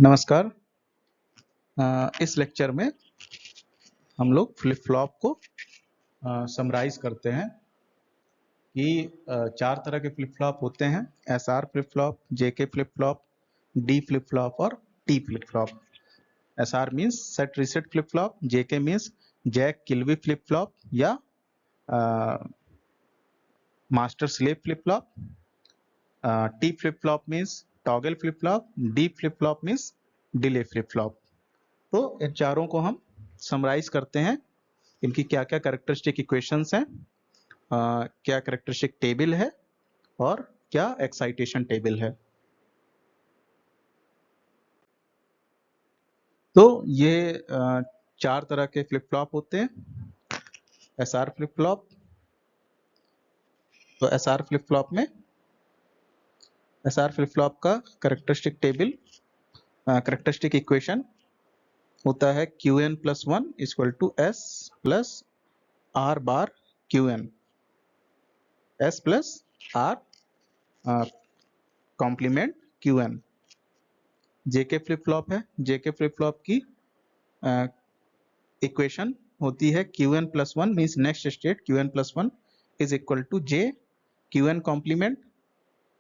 नमस्कार। इस लेक्चर में हम लोग फ्लिप फ्लॉप को समराइज करते हैं कि चार तरह के फ्लिप फ्लॉप होते हैं। SR flip flop, JK flip flop, D flip flop और T flip flop. SR means set reset flip flop, JK means Jack Kilby flip flop या master slave flip flop. T flip flop means toggle flip flop, D flip flop means delay flip flop. तो इन चारों को हम summarise करते हैं, इनकी क्या क्या कैरेक्टरिस्टिक इक्वेशंस हैं, क्या कैरेक्टरिस्टिक टेबल है और क्या एक्साइटेशन टेबल है। तो ये चार तरह के फ्लिप फ्लॉप होते हैं। एसआर फ्लिप फ्लॉप, तो एसआर फ्लिप फ्लॉप में एसआर फ्लिप फ्लॉप का कैरेक्टरिस्टिक टेबल, कैरेक्टरिस्टिक इक्वेशन होता है Qn plus one equal to S plus R bar Qn, S plus R complement Qn। JK flip flop है, JK flip flop की equation होती है Qn plus one means next state Qn plus one is equal to J Qn complement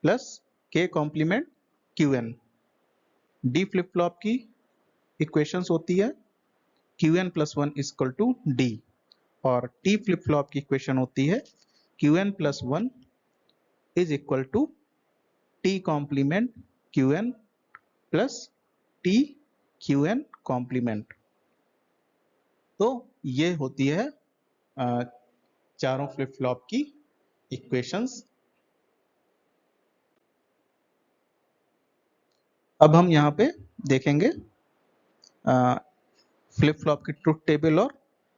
plus K complement Qn। D flip flop की equations होती है Qn plus one is equal to D, और T flip flop की equation होती है Qn plus one is equal to T complement Qn plus T Qn complement. तो ये होती है चारों फ्लिप फ्लॉप की इक्वेशंस। अब हम यहाँ पे देखेंगे फ्लिप फ्लॉप की ट्रुथ टेबल और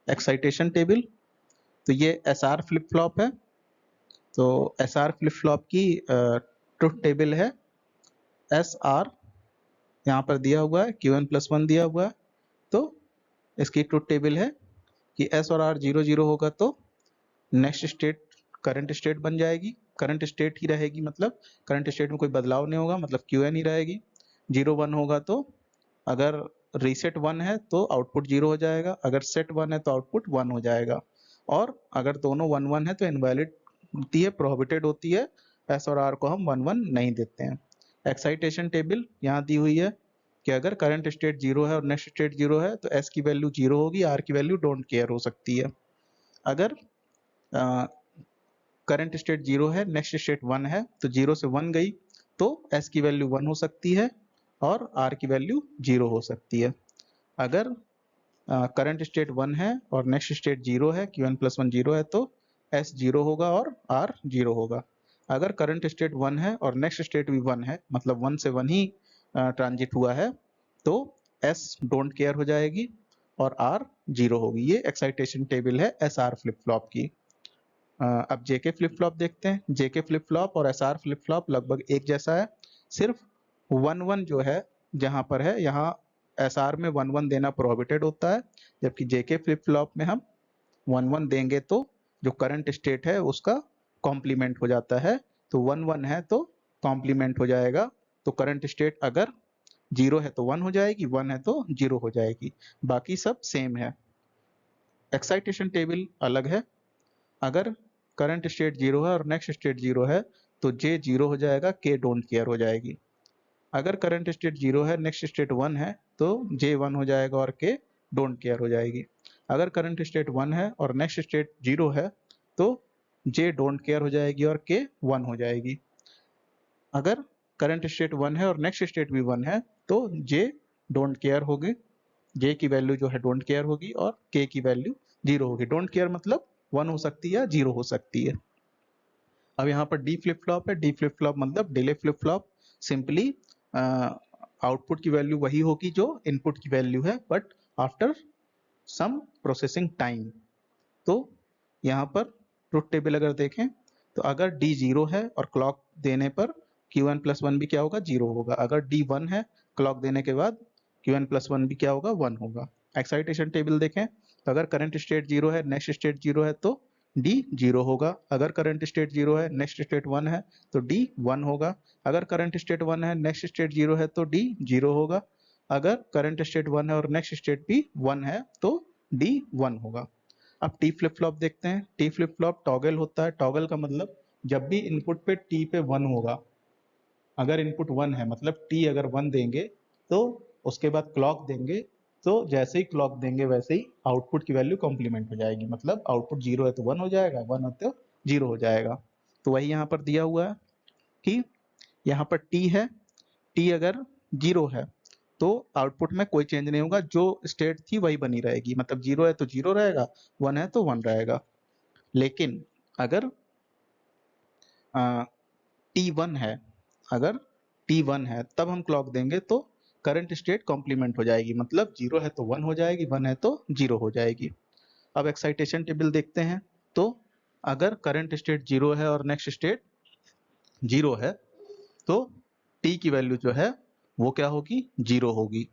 एक्साइटेशन टेबल। तो ये एसआर फ्लिप फ्लॉप है, तो एसआर फ्लिप फ्लॉप की ट्रुथ टेबल है एस आर, यहाँ पर दिया हुआ है Qn प्लस वन दिया हुआ है। तो इसकी ट्रुथ टेबल है कि एस और आर 0 0 होगा तो नेक्स्ट स्टेट करंट स्टेट बन जाएगी, करंट स्टेट ही रहेगी, मतलब करंट स्टेट में कोई बदलाव नहीं होगा, मतलब Qn ही रहेगी। 0 1 होगा तो अगर रीसेट 1 है तो आउटपुट 0 हो जाएगा, अगर सेट 1 है तो आउटपुट 1 हो जाएगा, और अगर दोनों 1 1 है तो इनवैलिड होती है, प्रोहिबिटेड होती है। एस और आर को हम 1 1 नहीं देते हैं। एक्साइटेशन टेबल यहाँ दी हुई है कि अगर करंट स्टेट 0 है और नेक्स्ट स्टेट 0 है तो एस की वैल्यू 0 होगी, आर की वैल्यू डोंट केयर हो सकती है। अगर करंट स्टेट 0 है, नेक्स्ट स्टेट 1 है, तो 0 से 1 गई तो एस की वैल्यू 1 हो सकती है और आर की वैल्यू 0 हो सकती है। अगर करंट स्टेट 1 है और नेक्स्ट स्टेट 0 है, Qn प्लस वन 0 है, तो S 0 होगा और R 0 होगा। अगर करंट स्टेट 1 है और नेक्स्ट स्टेट भी 1 है, मतलब 1 से 1 ही ट्रांजिट हुआ है, तो S डोंट केयर हो जाएगी और R 0 होगी। ये एक्साइटेशन टेबल है SR फ्लिप फ्लॉप की। अब जेके फ्लिप फ्लॉप देखते हैं। जेके फ्लिप फ्लॉप और एसआर फ्लिप फ्लॉप लगभग एक जैसा है, सिर्फ 1 1 जो है जहां पर है, यहाँ एसआर में 1 1 देना प्रोहिबिटेड होता है, जबकि जेके फ्लिप फ्लॉप में हम 1 1 देंगे तो जो करंट स्टेट है उसका कॉम्प्लीमेंट हो जाता है। तो 1 1 है तो कॉम्प्लीमेंट हो जाएगा, तो करंट स्टेट अगर 0 है तो 1 हो जाएगी, 1 है तो 0 हो जाएगी, बाकी सब सेम है। एक्साइटेशन टेबल अलग है। अगर करंट स्टेट 0 है और नेक्स्ट स्टेट 0 है तो जे 0 हो जाएगा, के डोंट केयर हो जाएगी। अगर करंट स्टेट 0 है, नेक्स्ट स्टेट 1 है, तो जे 1 हो जाएगा और के डोंट केयर हो जाएगी। अगर करंट स्टेट 1 है और नेक्स्ट स्टेट 0 है तो जे डोंट केयर हो जाएगी और के 1 हो जाएगी। अगर करंट स्टेट 1 है और नेक्स्ट स्टेट भी 1 है तो जे डोंट केयर होगी, जे की वैल्यू जो है डोंट केयर होगी और के की वैल्यू 0 होगी। डोंट केयर मतलब 1 हो सकती है या 0 हो सकती है। अब यहाँ पर डी फ्लिप फ्लॉप है। डी फ्लिप फ्लॉप मतलब delay flip flop. Simply output की वैल्यू वही होगी जो इनपुट की वैल्यू है, but after some processing time. तो यहाँ पर ट्रुथ टेबल अगर देखें तो अगर डी 0 है और क्लॉक देने पर Qn प्लस वन भी क्या होगा, 0 होगा। अगर डी 1 है, क्लॉक देने के बाद Qn प्लस वन भी क्या होगा, 1 होगा। एक्साइटेशन टेबल देखें तो अगर करंट स्टेट 0 है, नेक्स्ट स्टेट 0 है, तो डी 0 होगा। अगर करंट स्टेट 0 है, नेक्स्ट स्टेट 1 है, तो डी 1 होगा। अगर करंट स्टेट 1 है, नेक्स्ट स्टेट 0 है, तो डी 0 होगा। अगर करंट स्टेट 1 है और नेक्स्ट स्टेट भी 1 है तो D 1 होगा। अब T फ्लिप फ्लॉप देखते हैं। T फ्लिप फ्लॉप टॉगल होता है। टॉगल का मतलब जब भी इनपुट पे T पे 1 होगा, अगर इनपुट 1 है मतलब T अगर 1 देंगे तो उसके बाद क्लॉक देंगे, तो जैसे ही क्लॉक देंगे वैसे ही आउटपुट की वैल्यू कॉम्प्लीमेंट हो जाएगी। मतलब आउटपुट 0 है तो 1 हो जाएगा, 1 है तो 0 हो जाएगा। तो वही यहाँ पर दिया हुआ है कि यहाँ पर T है, T अगर 0 है तो आउटपुट में कोई चेंज नहीं होगा, जो स्टेट थी वही बनी रहेगी। मतलब 0 है तो 0 रहेगा, 1 है तो 1 रहेगा। लेकिन अगर T1 है, अगर T1 है तब हम क्लॉक देंगे तो करंट स्टेट कॉम्प्लीमेंट हो जाएगी। मतलब 0 है तो 1 हो जाएगी, 1 है तो 0 हो जाएगी। अब एक्साइटेशन टेबल देखते हैं। तो अगर करंट स्टेट 0 है और नेक्स्ट स्टेट 0 है तो T की वैल्यू जो है वो क्या होगी, 0 होगी।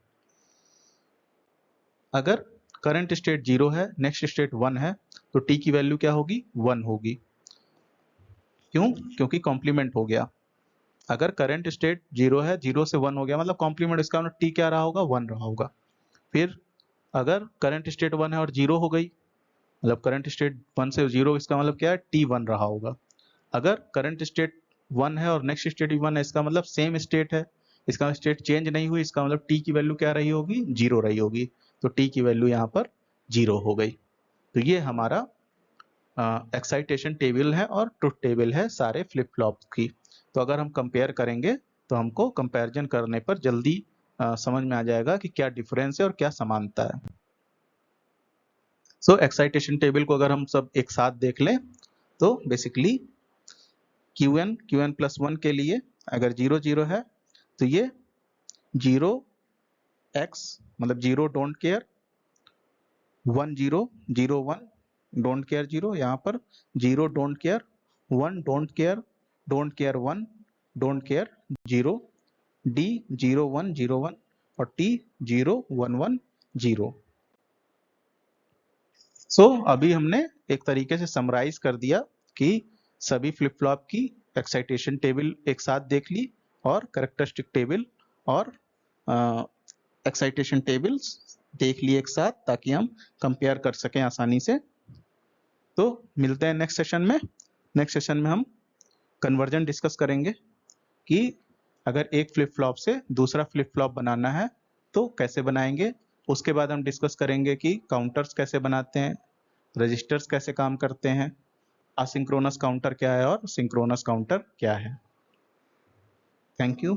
अगर करंट स्टेट 0 है, नेक्स्ट स्टेट 1 है तो T की वैल्यू क्या होगी, 1 होगी। क्यों? क्योंकि कॉम्प्लीमेंट हो गया। अगर करंट स्टेट 0 है, 0 से 1 हो गया मतलब कॉम्प्लीमेंट, इसका मतलब T क्या रहा होगा, 1 रहा होगा। फिर अगर करंट स्टेट 1 है और 0 हो गई, मतलब करंट स्टेट 1 से 0, इसका मतलब क्या है, T 1 रहा होगा। अगर करंट स्टेट 1 है और नेक्स्ट स्टेट भी 1 है, इसका मतलब सेम स्टेट है, इसका स्टेट चेंज नहीं हुई, इसका मतलब T की वैल्यू क्या रही होगी, 0 रही होगी। तो T की वैल्यू यहाँ पर 0 हो गई। तो ये हमारा एक्साइटेशन टेबल है और ट्रुथ टेबल है सारे फ्लिप फ्लॉप की। तो अगर हम कंपेयर करेंगे तो हमको कंपैरिजन करने पर जल्दी समझ में आ जाएगा कि क्या डिफरेंस है और क्या समानता है। सो एक्साइटेशन टेबल को अगर हम सब एक साथ देख लें तो बेसिकली Qn प्लस 1 के लिए अगर 0 0 है तो ये 0 x मतलब 0 डोंट केयर, 1 0 0 1 डोंट केयर 0, यहाँ पर 0 don't care, 1 don't care 1 don't care 0, D 0 1 0 1 और T 0 1 1 0। सो अभी हमने एक तरीके से समराइज कर दिया कि सभी फ्लिप फ्लॉप की एक्साइटेशन टेबल एक साथ देख ली और कैरेक्टरिस्टिक टेबल और एक्साइटेशन टेबल्स देख लिए एक साथ, ताकि हम कंपेयर कर सकें आसानी से। तो मिलते हैं नेक्स्ट सेशन में। नेक्स्ट सेशन में हम कन्वर्जन डिस्कस करेंगे कि अगर एक फ्लिप फ्लॉप से दूसरा फ्लिप फ्लॉप बनाना है तो कैसे बनाएंगे। उसके बाद हम डिस्कस करेंगे कि काउंटर्स कैसे बनाते हैं, रजिस्टर्स कैसे काम करते हैं, असिंक्रोनस काउंटर क्या है और सिंक्रोनस काउंटर क्या है। Thank you.